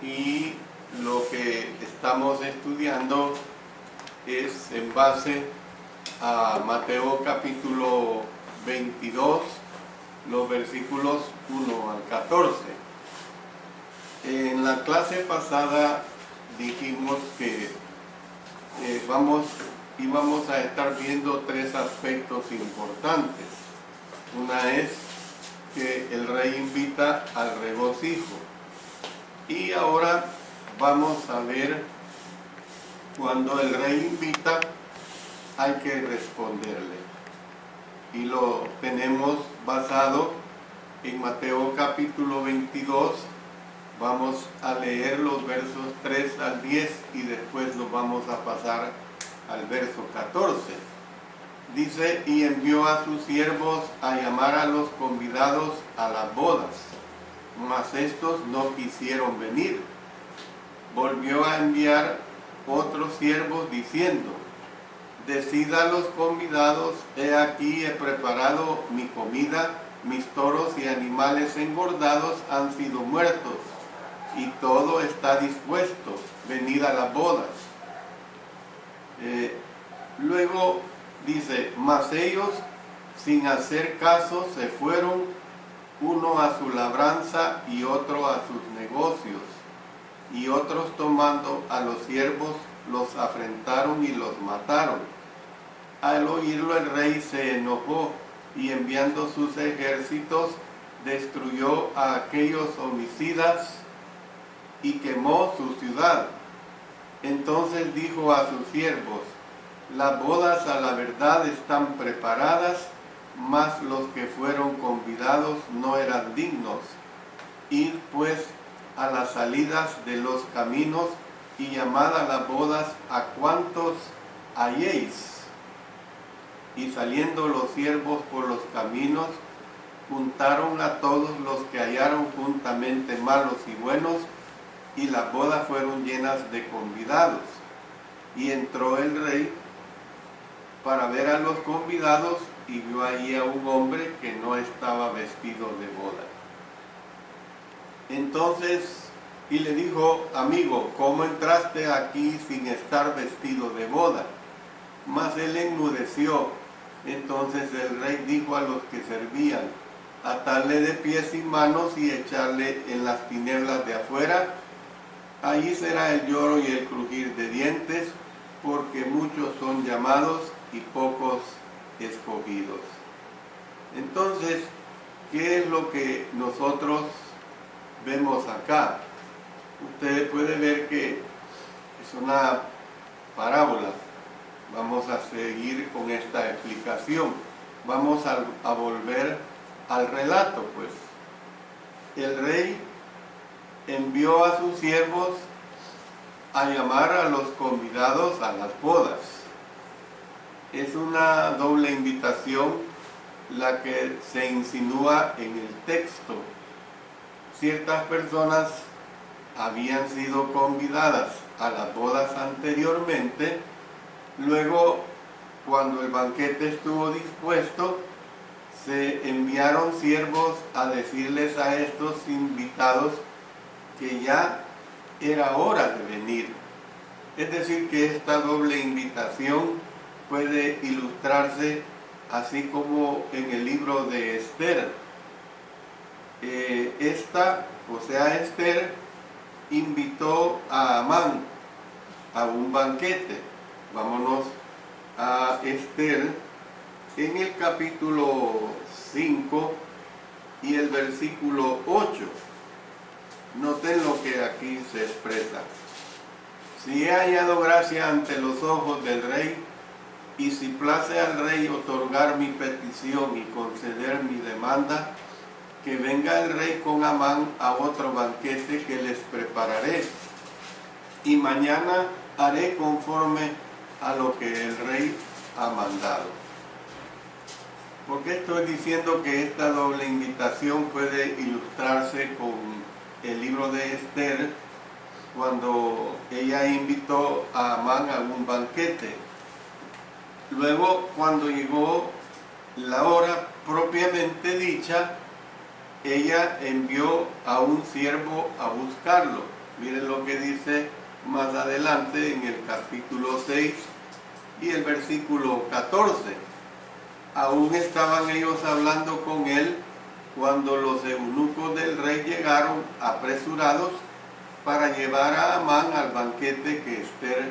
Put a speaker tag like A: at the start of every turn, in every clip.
A: y lo que estamos estudiando es en base a Mateo capítulo 22, los versículos 1 al 14. En la clase pasada dijimos que íbamos a estar viendo tres aspectos importantes. Una es que el rey invita al regocijo. Y ahora vamos a ver, cuando el rey invita, hay que responderle. Y lo tenemos basado en Mateo capítulo 22. Vamos a leer los versos 3 al 10 y después nos vamos a pasar al verso 14. Dice: y envió a sus siervos a llamar a los convidados a las bodas, mas estos no quisieron venir. Volvió a enviar otros siervos diciendo: decid a los convidados, he aquí he preparado mi comida, mis toros y animales engordados han sido muertos, y todo está dispuesto, venid a las bodas. Luego dice: mas ellos, sin hacer caso, se fueron, uno a su labranza y otro a sus negocios. Y otros, tomando a los siervos, los afrentaron y los mataron. Al oírlo el rey se enojó, y enviando sus ejércitos, destruyó a aquellos homicidas y quemó su ciudad. Entonces dijo a sus siervos: las bodas a la verdad están preparadas, mas los que fueron convidados no eran dignos. Id pues a las salidas de los caminos y llamad a las bodas a cuantos halléis. Y saliendo los siervos por los caminos, juntaron a todos los que hallaron juntamente, malos y buenos, y las bodas fueron llenas de convidados. Y entró el rey para ver a los convidados, y vio allí a un hombre que no estaba vestido de boda. Entonces, y le dijo: amigo, ¿cómo entraste aquí sin estar vestido de boda? Mas él enmudeció. Entonces el rey dijo a los que servían: atarle de pies y manos y echarle en las tinieblas de afuera. Allí será el lloro y el crujir de dientes, porque muchos son llamados y pocos escogidos. Entonces, ¿qué es lo que nosotros vemos acá? Usted puede ver que es una parábola. Vamos a seguir con esta explicación. Vamos a volver al relato, pues. El rey envió a sus siervos a llamar a los convidados a las bodas. Es una doble invitación la que se insinúa en el texto. Ciertas personas habían sido convidadas a las bodas anteriormente. Luego, cuando el banquete estuvo dispuesto, se enviaron siervos a decirles a estos invitados que ya era hora de venir. Es decir, que esta doble invitación puede ilustrarse así como en el libro de Esther. Esther invitó a Amán a un banquete. Vámonos a Esther en el capítulo 5 y el versículo 8. Noten lo que aquí se expresa: si he hallado gracia ante los ojos del rey, y si place al rey otorgar mi petición y conceder mi demanda, que venga el rey con Amán a otro banquete que les prepararé, y mañana haré conforme a lo que el rey ha mandado. ¿Por qué estoy diciendo que esta doble invitación puede ilustrarse con el libro de Esther, cuando ella invitó a Amán a un banquete? Luego, cuando llegó la hora propiamente dicha, ella envió a un siervo a buscarlo. Miren lo que dice más adelante en el capítulo 6 y el versículo 14. Aún estaban ellos hablando con él cuando los eunucos del rey llegaron apresurados para llevar a Amán al banquete que Ester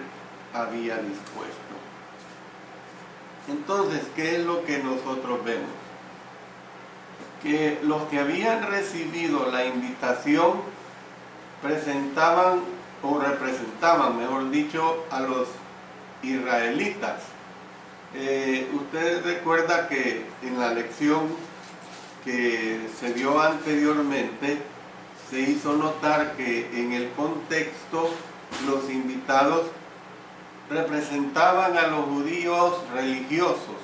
A: había dispuesto. Entonces, ¿qué es lo que nosotros vemos? Que los que habían recibido la invitación presentaban o representaban, mejor dicho, a los israelitas. Usted recuerda que en la lección que se dio anteriormente se hizo notar que en el contexto los invitados representaban a los judíos religiosos.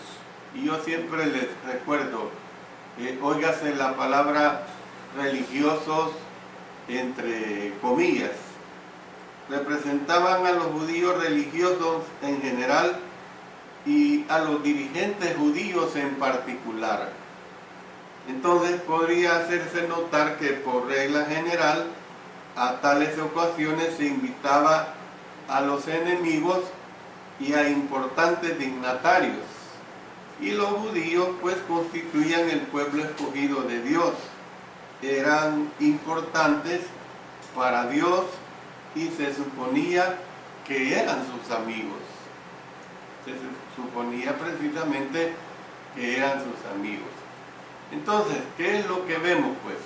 A: Y yo siempre les recuerdo, óigase la palabra religiosos entre comillas. Representaban a los judíos religiosos en general y a los dirigentes judíos en particular. Entonces podría hacerse notar que por regla general a tales ocasiones se invitaba a los enemigos y a importantes dignatarios. Y los judíos pues constituían el pueblo escogido de Dios. Eran importantes para Dios y se suponía que eran sus amigos. Se suponía precisamente que eran sus amigos. Entonces, ¿qué es lo que vemos pues?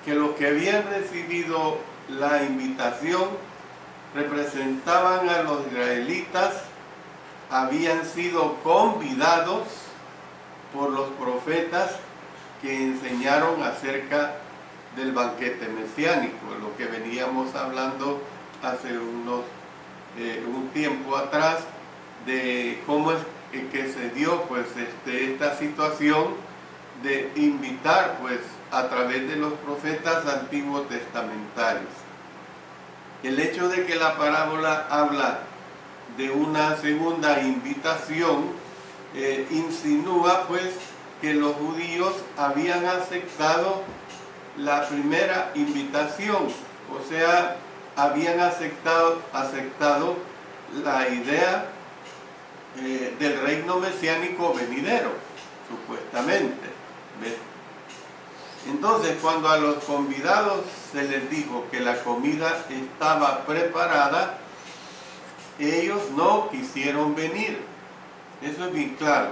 A: Que los que habían recibido la invitación representaban a los israelitas, habían sido convidados por los profetas que enseñaron acerca del banquete mesiánico, lo que veníamos hablando hace un tiempo atrás, de cómo es que se dio pues esta situación de invitar pues a través de los profetas antiguos testamentarios. El hecho de que la parábola habla de una segunda invitación insinúa pues que los judíos habían aceptado la primera invitación, o sea, habían aceptado la idea del reino mesiánico venidero, supuestamente. ¿Ves? Entonces, cuando a los convidados se les dijo que la comida estaba preparada, ellos no quisieron venir. Eso es bien claro.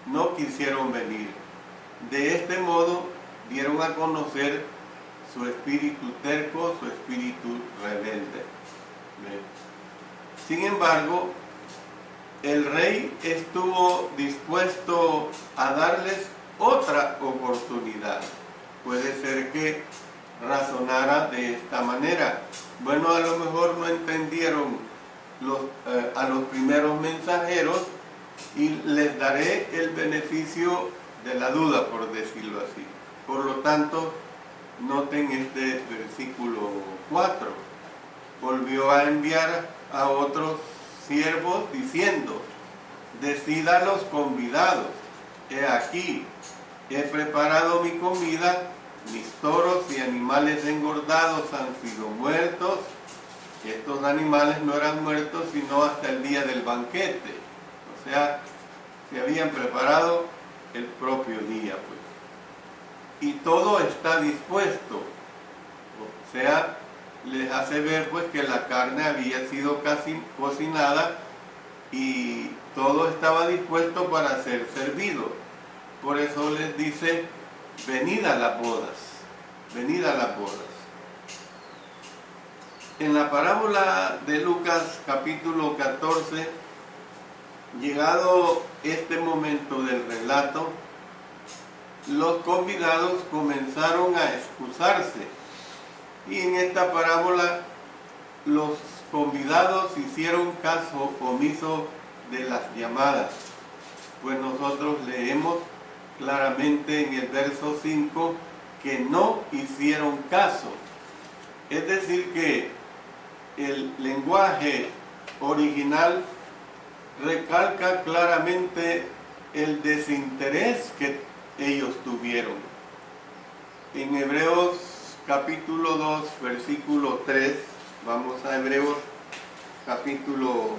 A: No quisieron venir. De este modo, dieron a conocer su espíritu terco, su espíritu rebelde. ¿Ves? Sin embargo, el rey estuvo dispuesto a darles otra oportunidad. Puede ser que razonara de esta manera. Bueno, a lo mejor no entendieron a los primeros mensajeros y les daré el beneficio de la duda, por decirlo así. Por lo tanto, noten este versículo 4. Volvió a enviar a otros siervos diciendo: decid a los convidados, he aquí, he preparado mi comida, mis toros y animales engordados han sido muertos. Estos animales no eran muertos sino hasta el día del banquete, o sea, se habían preparado el propio día, pues. Y todo está dispuesto, o sea, les hace ver pues que la carne había sido casi cocinada y todo estaba dispuesto para ser servido. Por eso les dice: venid a las bodas, venid a las bodas. En la parábola de Lucas capítulo 14, llegado este momento del relato, los convidados comenzaron a excusarse. Y en esta parábola los convidados hicieron caso omiso de las llamadas. Pues nosotros leemos claramente en el verso 5 que no hicieron caso. Es decir que el lenguaje original recalca claramente el desinterés que ellos tuvieron. En Hebreos capítulo 2, versículo 3. Vamos a Hebreos capítulo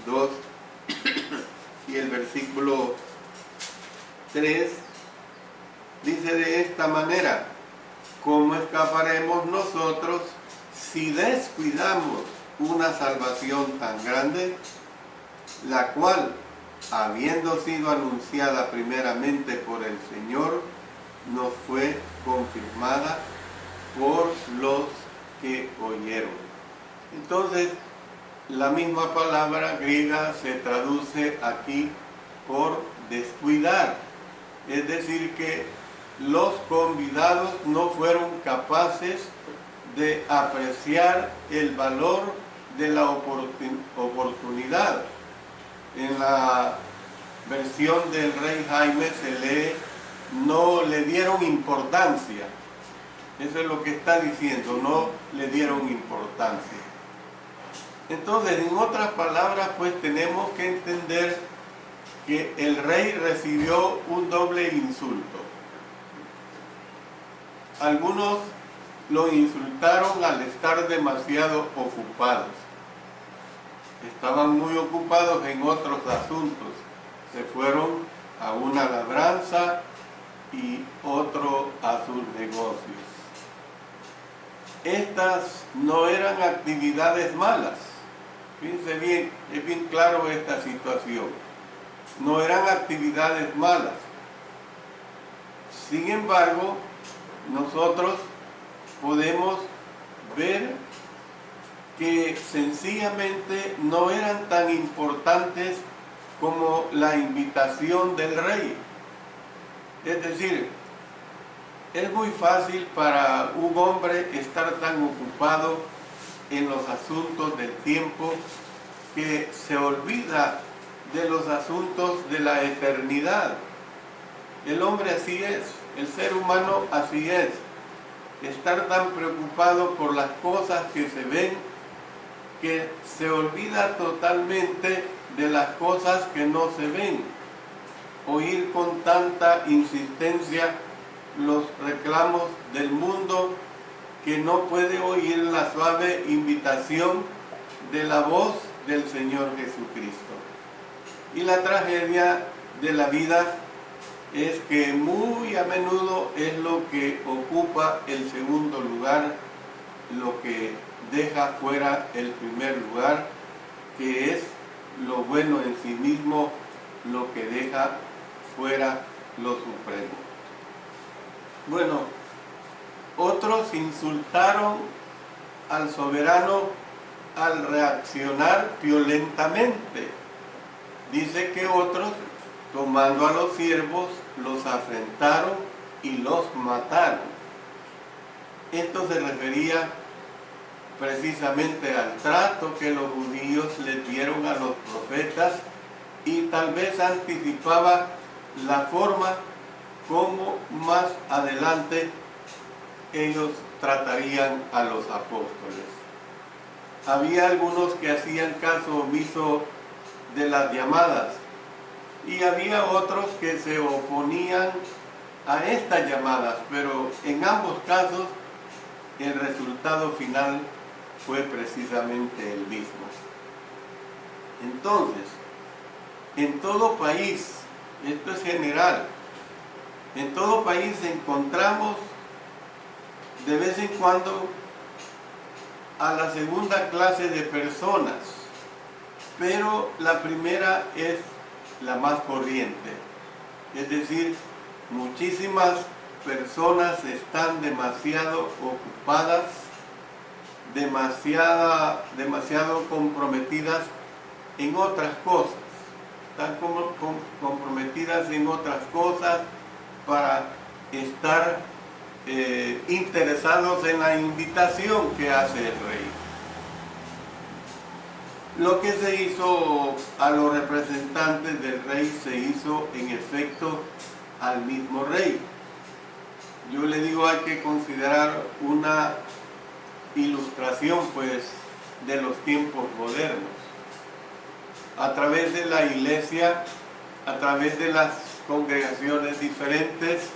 A: 2 y el versículo 3 dice de esta manera: ¿cómo escaparemos nosotros si descuidamos una salvación tan grande, la cual, habiendo sido anunciada primeramente por el Señor, nos fue confirmada por los que oyeron? Entonces, la misma palabra griega se traduce aquí por descuidar, es decir, que los convidados no fueron capaces de apreciar el valor de la oportunidad. En la versión del Rey Jaime se lee: no le dieron importancia. Eso es lo que está diciendo, no le dieron importancia. Entonces, en otras palabras, pues tenemos que entender que el rey recibió un doble insulto. Algunos lo insultaron al estar demasiado ocupados. Estaban muy ocupados en otros asuntos. Se fueron a una labranza y otro a sus negocios. Estas no eran actividades malas. Fíjense bien, es bien claro esta situación. No eran actividades malas. Sin embargo, nosotros podemos ver que sencillamente no eran tan importantes como la invitación del rey. Es decir, es muy fácil para un hombre estar tan ocupado en los asuntos del tiempo que se olvida de los asuntos de la eternidad. El hombre así es, el ser humano así es. Estar tan preocupado por las cosas que se ven que se olvida totalmente de las cosas que no se ven. Oír con tanta insistencia los reclamos del mundo que no puede oír la suave invitación de la voz del Señor Jesucristo. Y la tragedia de la vida es que muy a menudo es lo que ocupa el segundo lugar, lo que deja fuera el primer lugar, que es lo bueno en sí mismo, lo que deja fuera lo supremo. Bueno, otros insultaron al soberano al reaccionar violentamente. Dice que otros, tomando a los siervos, los afrentaron y los mataron. Esto se refería precisamente al trato que los judíos les dieron a los profetas y tal vez anticipaba la forma como más adelante ellos tratarían a los apóstoles. Había algunos que hacían caso omiso de las llamadas y había otros que se oponían a estas llamadas, pero en ambos casos el resultado final fue precisamente el mismo. Entonces, en todo país, esto es general, en todo país encontramos de vez en cuando a la segunda clase de personas, pero la primera es la más corriente. Es decir, muchísimas personas están demasiado ocupadas, demasiado comprometidas en otras cosas. Están comprometidas en otras cosas para estar interesados en la invitación que hace el rey. Lo que se hizo a los representantes del rey se hizo en efecto al mismo rey. Yo le digo, hay que considerar una ilustración pues de los tiempos modernos. A través de la iglesia, a través de las congregaciones diferentes,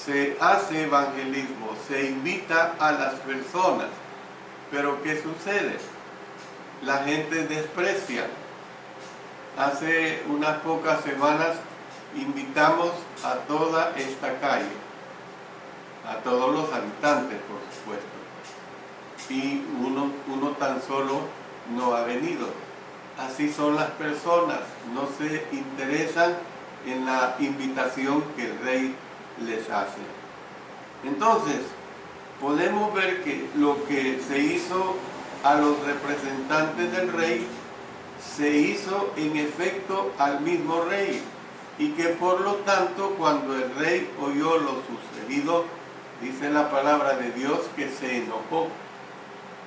A: se hace evangelismo, se invita a las personas, pero ¿qué sucede? La gente desprecia. Hace unas pocas semanas invitamos a toda esta calle, a todos los habitantes, por supuesto, y uno tan solo no ha venido. Así son las personas, no se interesan en la invitación que el rey les hace. Entonces, podemos ver que lo que se hizo a los representantes del rey, se hizo en efecto al mismo rey, y que por lo tanto, cuando el rey oyó lo sucedido, dice la palabra de Dios que se enojó.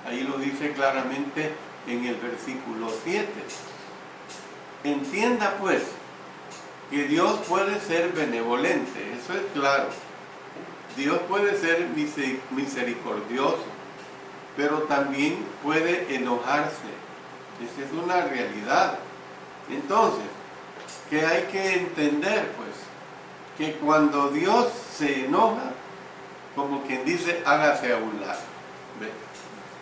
A: Ahí lo dice claramente en el versículo 7. Entienda pues que Dios puede ser benevolente, eso es claro. Dios puede ser misericordioso, pero también puede enojarse. Esa es una realidad. Entonces, ¿qué hay que entender? Pues, que cuando Dios se enoja, como quien dice, hágase a un lado. ¿Ve?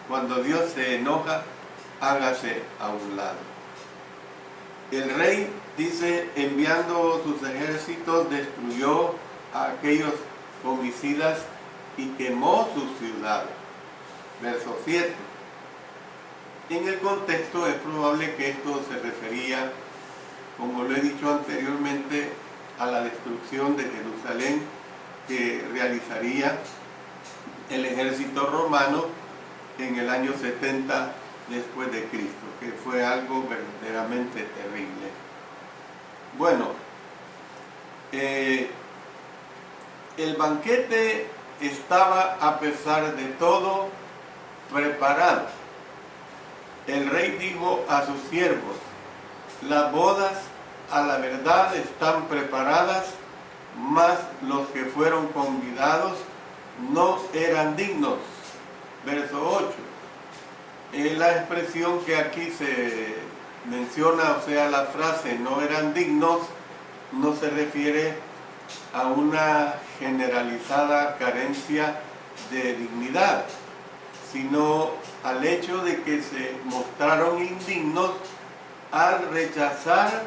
A: Cuando Dios se enoja, hágase a un lado. El rey, dice, enviando sus ejércitos, destruyó a aquellos homicidas y quemó su ciudad. Verso 7. En el contexto es probable que esto se refería, como lo he dicho anteriormente, a la destrucción de Jerusalén que realizaría el ejército romano en el año 70 después de Cristo, que fue algo verdaderamente terrible. Bueno, el banquete estaba, a pesar de todo, preparado. El rey dijo a sus siervos: las bodas a la verdad están preparadas, mas los que fueron convidados no eran dignos. Verso 8. La expresión que aquí se menciona, o sea, la frase no eran dignos, no se refiere a una generalizada carencia de dignidad, sino al hecho de que se mostraron indignos al rechazar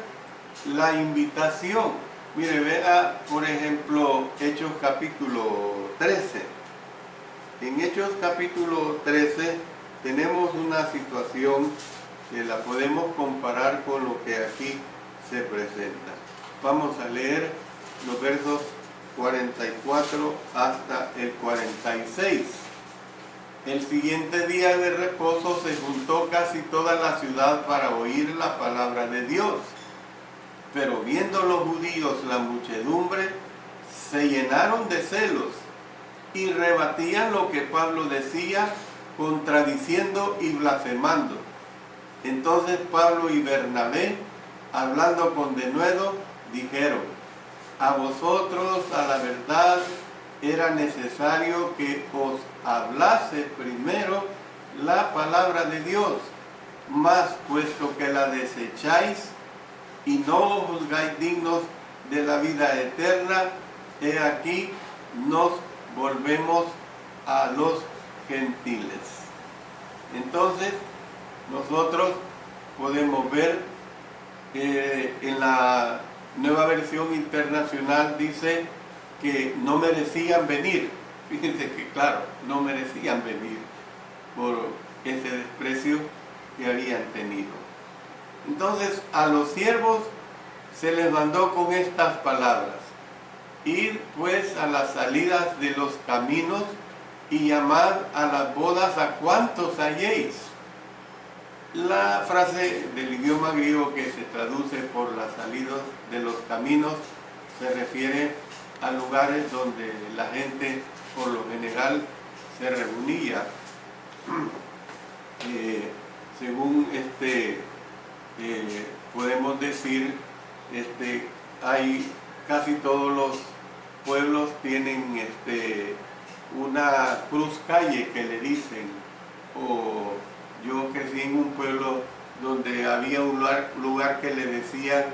A: la invitación. Mire, vea por ejemplo Hechos capítulo 13. En Hechos capítulo 13 tenemos una situación que la podemos comparar con lo que aquí se presenta. Vamos a leer los versos 44 hasta el 46. El siguiente día de reposo se juntó casi toda la ciudad para oír la palabra de Dios. Pero viendo los judíos la muchedumbre, se llenaron de celos y rebatían lo que Pablo decía, contradiciendo y blasfemando. Entonces Pablo y Bernabé, hablando con denuedo, dijeron: a vosotros, a la verdad, era necesario que os hablase primero la palabra de Dios, mas puesto que la desecháis y no os juzgáis dignos de la vida eterna, he aquí nos volvemos a los gentiles. Entonces, nosotros podemos ver en la Nueva Versión Internacional dice que no merecían venir. Fíjense que claro, no merecían venir por ese desprecio que habían tenido. Entonces a los siervos se les mandó con estas palabras: id pues a las salidas de los caminos y llamad a las bodas a cuantos halléis. La frase del idioma griego que se traduce por las salidas de los caminos se refiere a lugares donde la gente por lo general se reunía. Según podemos decir, hay casi todos los pueblos tienen una cruz calle que le dicen, o yo crecí en un pueblo donde había un lugar que le decían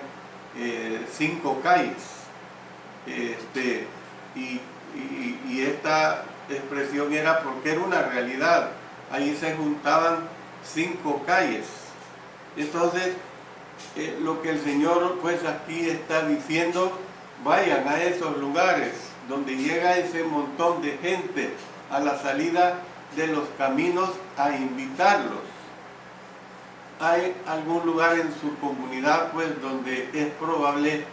A: 5 calles, y y esta expresión era porque era una realidad. Ahí se juntaban 5 calles. Entonces, lo que el Señor pues aquí está diciendo, vayan a esos lugares donde llega ese montón de gente a la salida de los caminos a invitarlos. ¿Hay algún lugar en su comunidad pues donde es probable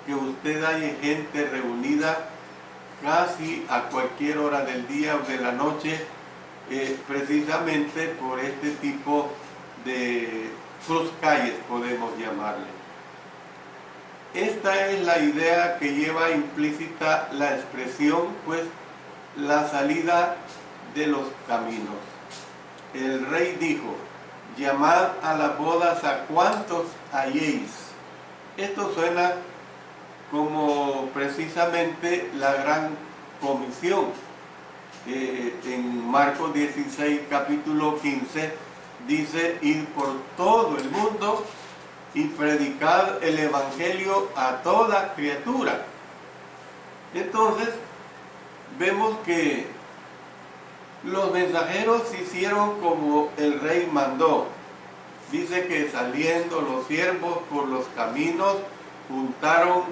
A: que usted haya gente reunida casi a cualquier hora del día o de la noche, precisamente por este tipo de cruz calles, podemos llamarle? Esta es la idea que lleva implícita la expresión, pues, la salida de los caminos. El rey dijo, llamad a las bodas a cuantos halléis. Esto suena como precisamente la gran comisión. En Marcos 16, capítulo 15, dice, ir por todo el mundo y predicar el evangelio a toda criatura. Entonces, vemos que los mensajeros hicieron como el rey mandó. Dice que saliendo los siervos por los caminos, juntaron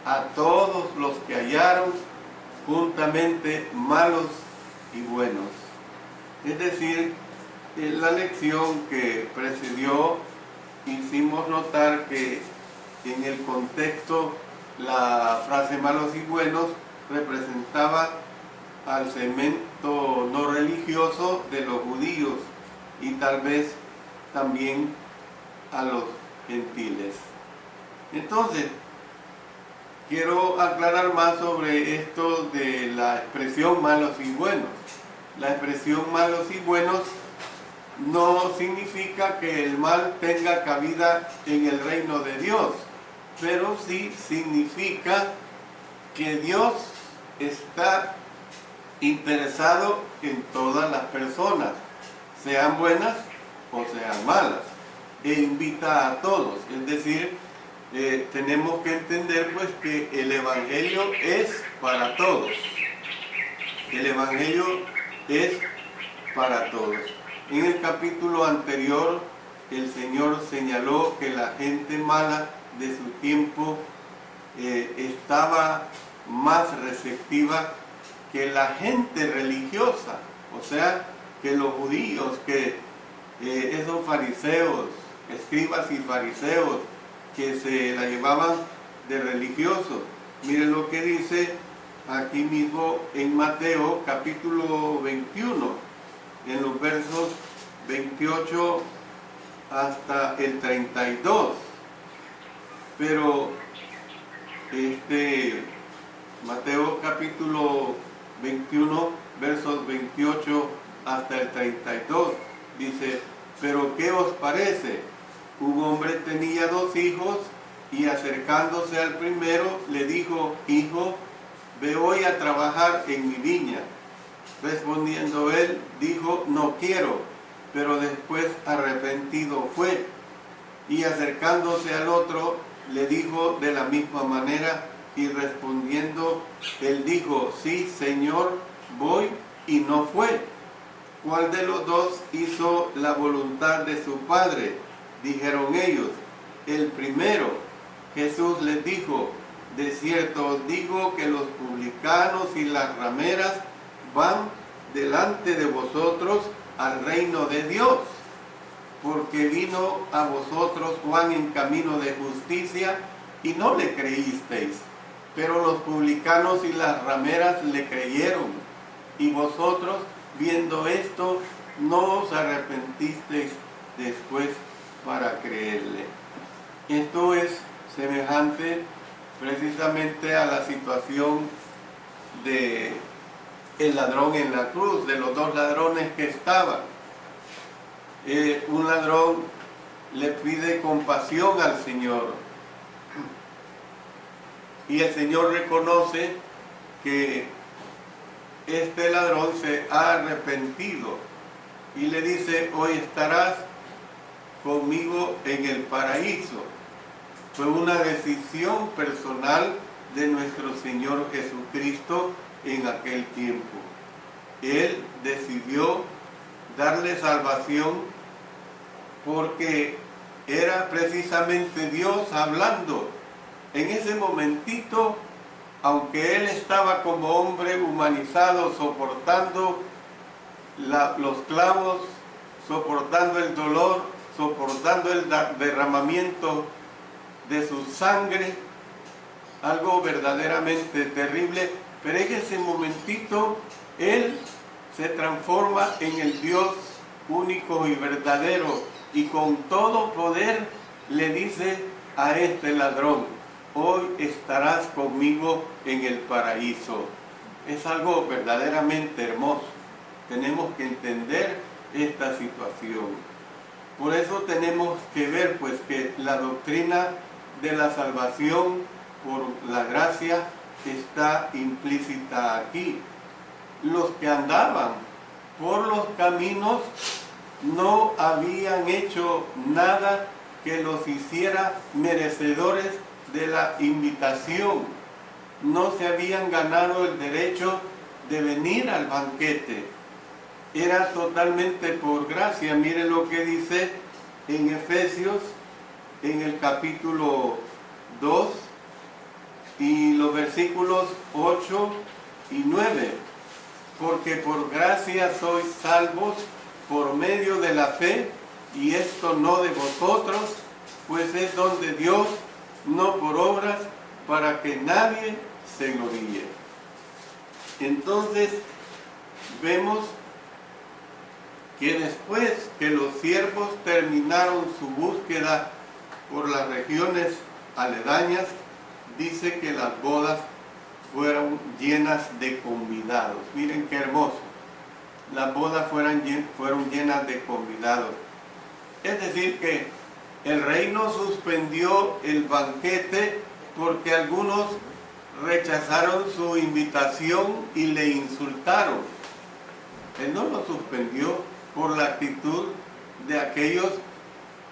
A: a todos los que hallaron, juntamente malos y buenos. Es decir, en la lección que precedió, hicimos notar que en el contexto la frase malos y buenos representaba al segmento no religioso de los judíos y tal vez también a los gentiles. Entonces, quiero aclarar más sobre esto de la expresión malos y buenos. La expresión malos y buenos no significa que el mal tenga cabida en el reino de Dios, pero sí significa que Dios está interesado en todas las personas, sean buenas o sean malas, e invita a todos. Es decir, tenemos que entender pues que el evangelio es para todos. El evangelio es para todos. En el capítulo anterior, el Señor señaló que la gente mala de su tiempo estaba más receptiva que la gente religiosa, o sea, que los judíos, que esos fariseos, escribas y fariseos, que se la llevaban de religiosos. Miren lo que dice aquí mismo en Mateo capítulo 21, en los versos 28 hasta el 32. Pero Mateo capítulo 21, versos 28 hasta el 32, dice, pero ¿qué os parece? Un hombre tenía 2 hijos y acercándose al primero le dijo, hijo, ve hoy a trabajar en mi viña. Respondiendo él, dijo, no quiero, pero después arrepentido fue. Y acercándose al otro, le dijo de la misma manera, y respondiendo, él dijo, sí, Señor, voy, y no fue. ¿Cuál de los dos hizo la voluntad de su padre? Dijeron ellos, el primero. Jesús les dijo, de cierto os digo que los publicanos y las rameras van delante de vosotros al reino de Dios, porque vino a vosotros Juan en camino de justicia y no le creísteis, pero los publicanos y las rameras le creyeron, y vosotros, viendo esto, no os arrepentisteis después para creerle. Esto es semejante precisamente a la situación de el ladrón en la cruz, de los 2 ladrones que estaban. Un ladrón le pide compasión al Señor y el Señor reconoce que este ladrón se ha arrepentido y le dice, hoy estarás conmigo en el paraíso. Fue una decisión personal de nuestro Señor Jesucristo en aquel tiempo. Él decidió darle salvación porque era precisamente Dios hablando. En ese momentito, aunque Él estaba como hombre humanizado, soportando los clavos, soportando el dolor, soportando el derramamiento de su sangre, algo verdaderamente terrible, pero en ese momentito Él se transforma en el Dios único y verdadero, y con todo poder le dice a este ladrón: hoy estarás conmigo en el paraíso. Es algo verdaderamente hermoso. Tenemos que entender esta situación. Por eso tenemos que ver pues que la doctrina de la salvación por la gracia está implícita aquí. Los que andaban por los caminos no habían hecho nada que los hiciera merecedores de la invitación. No se habían ganado el derecho de venir al banquete. Era totalmente por gracia. Mire lo que dice en Efesios, en el capítulo 2 y los versículos 8 y 9. Porque por gracia sois salvos por medio de la fe, y esto no de vosotros, pues es don de Dios, no por obras, para que nadie se gloríe. Entonces vemos que después que los siervos terminaron su búsqueda por las regiones aledañas, dice que las bodas fueron llenas de convidados. Miren qué hermoso. Las bodas fueron llenas de convidados. Es decir que el rey no suspendió el banquete porque algunos rechazaron su invitación y le insultaron. Él no lo suspendió por la actitud de aquellos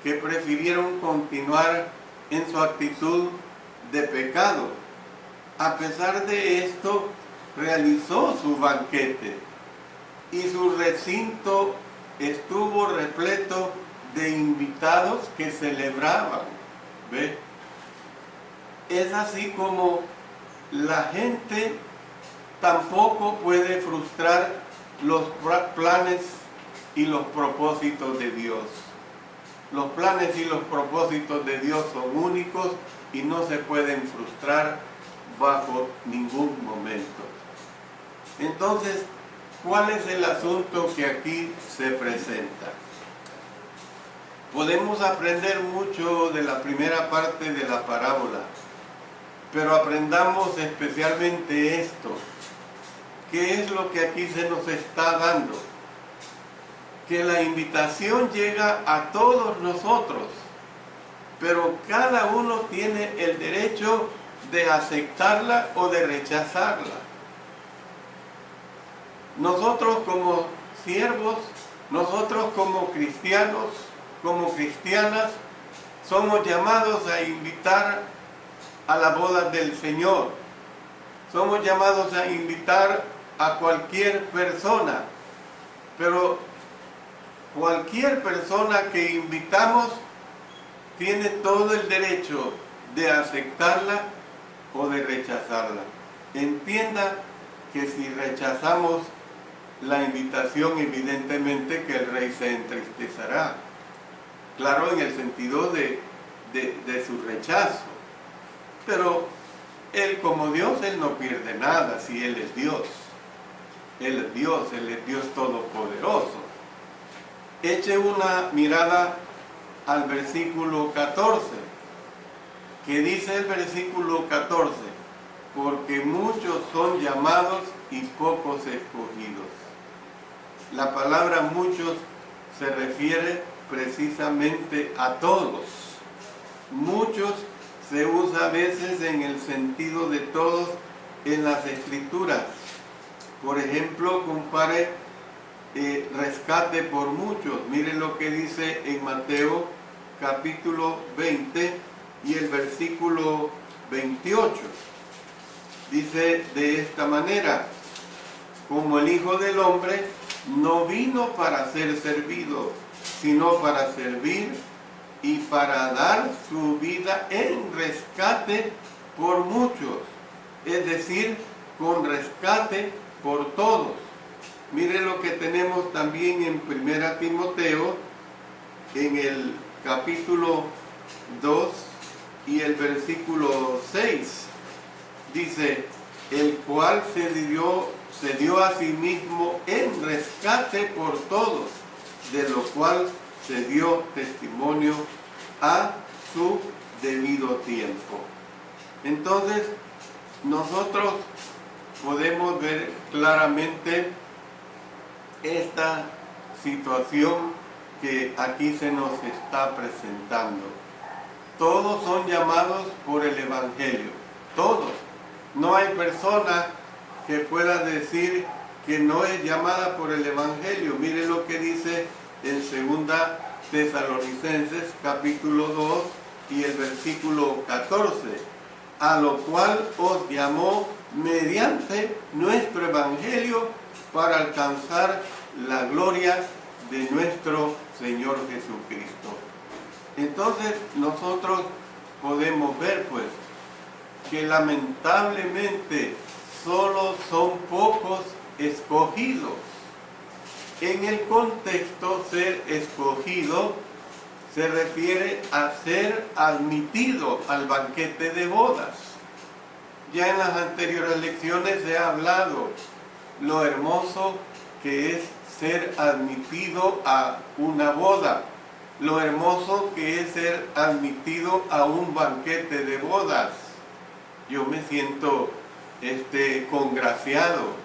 A: que prefirieron continuar en su actitud de pecado. A pesar de esto, realizó su banquete y su recinto estuvo repleto de invitados que celebraban. ¿Ve? Es así como la gente tampoco puede frustrar los planes y los propósitos de Dios. Los planes y los propósitos de Dios son únicos y no se pueden frustrar bajo ningún momento. Entonces, ¿cuál es el asunto que aquí se presenta? Podemos aprender mucho de la primera parte de la parábola, pero aprendamos especialmente esto. ¿Qué es lo que aquí se nos está dando? Que la invitación llega a todos nosotros, pero cada uno tiene el derecho de aceptarla o de rechazarla. Nosotros como siervos, nosotros como cristianos, como cristianas, somos llamados a invitar a la boda del Señor. Somos llamados a invitar a cualquier persona, pero cualquier persona que invitamos tiene todo el derecho de aceptarla o de rechazarla. Entienda que si rechazamos la invitación, evidentemente que el rey se entristecerá. Claro, en el sentido de su rechazo. Pero Él como Dios, Él no pierde nada si Él es Dios. Él es Dios, Él es Dios todopoderoso. Eche una mirada al versículo 14, que dice el versículo 14, porque muchos son llamados y pocos escogidos. La palabra muchos se refiere precisamente a todos. Muchos se usa a veces en el sentido de todos en las Escrituras. Por ejemplo, compare rescate por muchos. Miren lo que dice en Mateo capítulo 20 y el versículo 28. Dice de esta manera: como el Hijo del Hombre no vino para ser servido, sino para servir y para dar su vida en rescate por muchos, es decir, con rescate por todos. Mire lo que tenemos también en 1 Timoteo, en el capítulo 2 y el versículo 6. Dice, el cual se dio a sí mismo en rescate por todos, de lo cual se dio testimonio a su debido tiempo. Entonces, nosotros podemos ver claramente esta situación que aquí se nos está presentando. Todos son llamados por el Evangelio, todos. No hay persona que pueda decir que no es llamada por el Evangelio. Mire lo que dice en 2 Tesalonicenses capítulo 2 y el versículo 14, a lo cual os llamó mediante nuestro Evangelio para alcanzar la gloria de nuestro Señor Jesucristo. Entonces nosotros podemos ver pues que lamentablemente solo son pocos escogidos. En el contexto, ser escogido se refiere a ser admitido al banquete de bodas. Ya en las anteriores lecciones he hablado lo hermoso que es ser admitido a una boda, lo hermoso que es ser admitido a un banquete de bodas. Yo me siento congraciado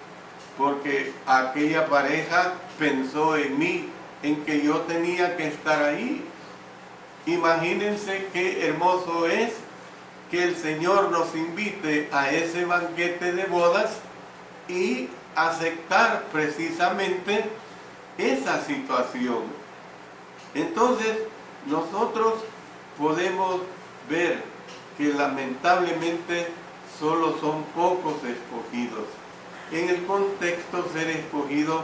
A: porque aquella pareja pensó en mí, en que yo tenía que estar ahí. Imagínense qué hermoso es que el Señor nos invite a ese banquete de bodas y aceptar precisamente esa situación. Entonces, nosotros podemos ver que lamentablemente solo son pocos escogidos. En el contexto, ser escogido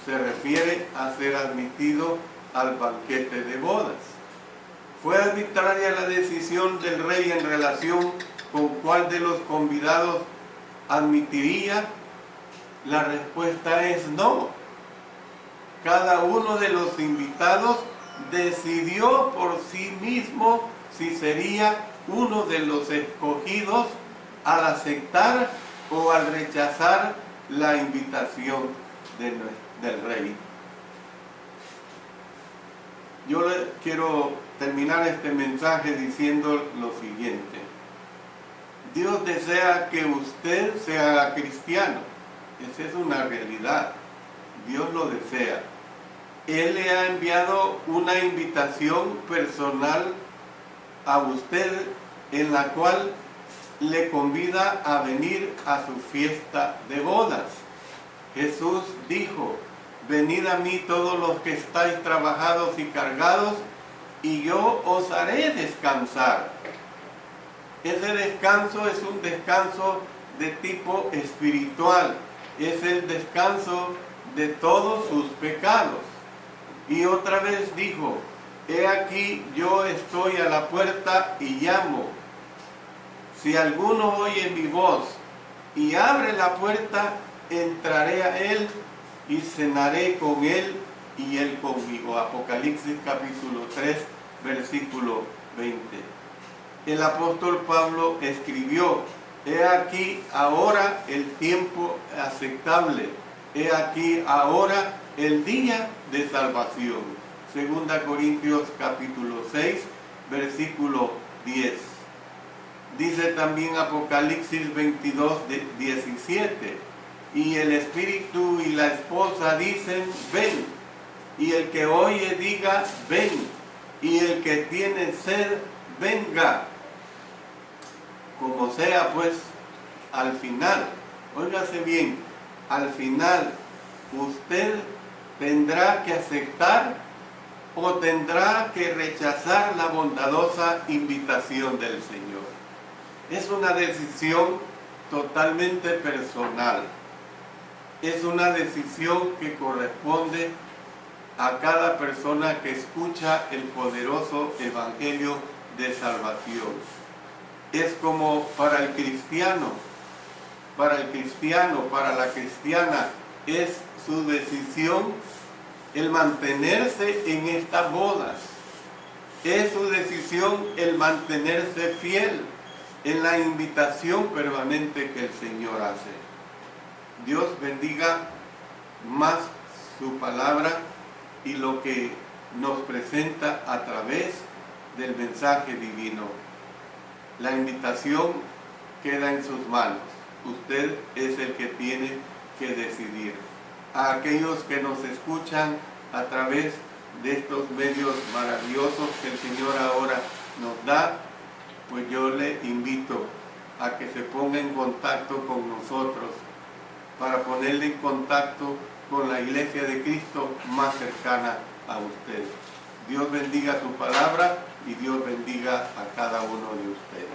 A: se refiere a ser admitido al banquete de bodas. ¿Fue arbitraria la decisión del rey en relación con cuál de los convidados admitiría? La respuesta es no. Cada uno de los invitados decidió por sí mismo si sería uno de los escogidos al aceptar o al rechazar la invitación del rey. Yo quiero terminar este mensaje diciendo lo siguiente. Dios desea que usted se haga cristiano. Esa es una realidad. Dios lo desea. Él le ha enviado una invitación personal a usted en la cual le convida a venir a su fiesta de bodas. Jesús dijo, venid a mí todos los que estáis trabajados y cargados, y yo os haré descansar. Ese descanso es un descanso de tipo espiritual, es el descanso de todos sus pecados. Y otra vez dijo, he aquí yo estoy a la puerta y llamo. Si alguno oye mi voz y abre la puerta, entraré a él y cenaré con él y él conmigo. Apocalipsis capítulo 3, versículo 20. El apóstol Pablo escribió, he aquí ahora el tiempo aceptable, he aquí ahora el día de salvación. Segunda Corintios capítulo 6, versículo 10. Dice también Apocalipsis 22, 17. Y el espíritu y la esposa dicen, ven. Y el que oye diga, ven. Y el que tiene sed, venga. Como sea, pues, al final, óigase bien, al final, usted tendrá que aceptar o tendrá que rechazar la bondadosa invitación del Señor. Es una decisión totalmente personal. es una decisión que corresponde a cada persona que escucha el poderoso evangelio de salvación. Es como para el cristiano, para la cristiana, es su decisión el mantenerse en estas bodas. Es su decisión el mantenerse fiel en la invitación permanente que el Señor hace. Dios bendiga más su palabra y lo que nos presenta a través del mensaje divino. La invitación queda en sus manos. Usted es el que tiene que decidir. A aquellos que nos escuchan a través de estos medios maravillosos que el Señor ahora nos da, pues yo le invito a que se ponga en contacto con nosotros para ponerle en contacto con la Iglesia de Cristo más cercana a usted. Dios bendiga su palabra y Dios bendiga a cada uno de ustedes.